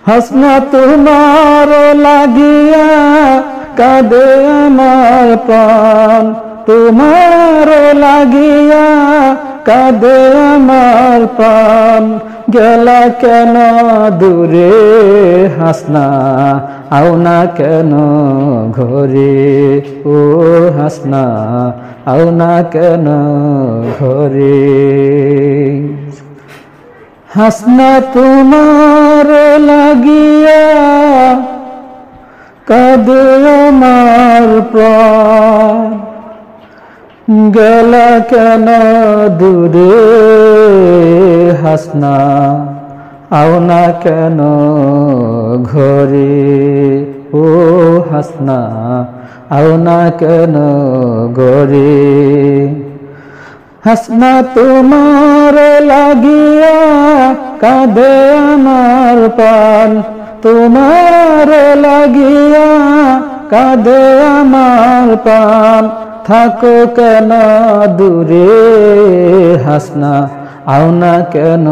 হাসনা তোমার লাগিয়া কাঁদে আমার প্রাণ, তোমার লাগিয়া কাঁদে আমার প্রাণ। গেলা কেন দূরে হাসনা, আও না কেন ঘরে, ও হাসনা আও না কেন ঘরে। হাসনা তোমার লাগিয়া কাঁদে আমার প্রাণ, গেলা কেন দূরে হাসনা, আও না কেন ঘরে, ও হাসনা আও না কেন ঘরে। হাসনা তোমার লাগিয়া কাঁদে আমার প্রাণ, তোমার লাগিয়া কাঁদে আমার প্রাণ। থাকো কেন দূরে হাসনা, আও না কেন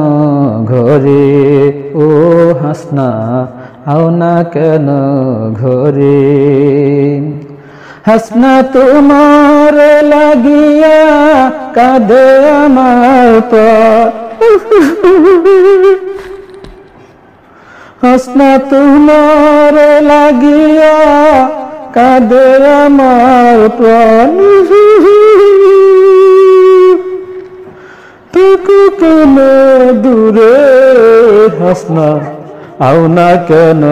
ঘরে, ও হাসনা আও না কেন ঘরে। হাসনা তোমার লাগিয়া কাঁদে আমার প্রাণ, হাসনা তোমার লাগিয়া কাঁদে আমার প্রাণ। থাকো কেন দূরে হাসনা, আও না কেন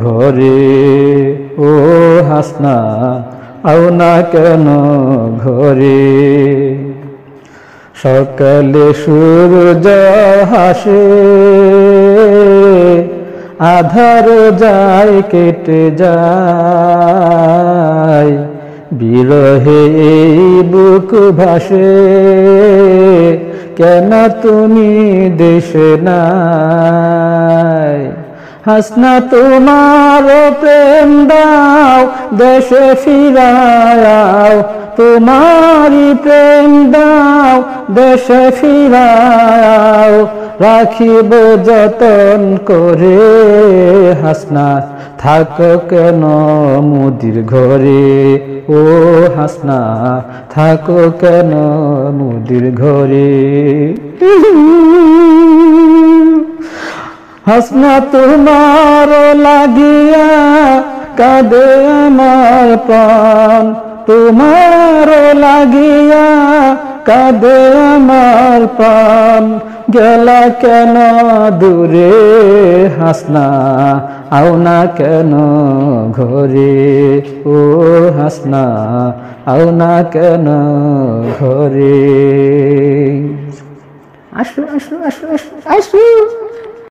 ঘরে, ও হাসনা আও না কেন ঘরে। সকালে সূর্য হাসে, আধার যায় কেটে যায়, বিরহে এই বুক ভাসে, কেন তুমি দেশে নাই। হাসনা তোমার প্রেম দাও দেশে ফিরাও, তোমারি প্রেম দাও দেশে ফিরাও। রাখিব যতন করে হাসনা, থাকো কেন মুদির ঘরে, ও হাসনা থাকো কেন মুদির ঘরে। হাসনা তোমার লাগিয়া কাঁদে আমার প্রাণ, তোমার লাগিয়া কাঁদে আমার প্রাণ। গেলা কেন দূরে হাসনা, আও না কেন ঘরে, ও হাসনা আও না কেন ঘরে। আসো আসো আসো আসো আসো।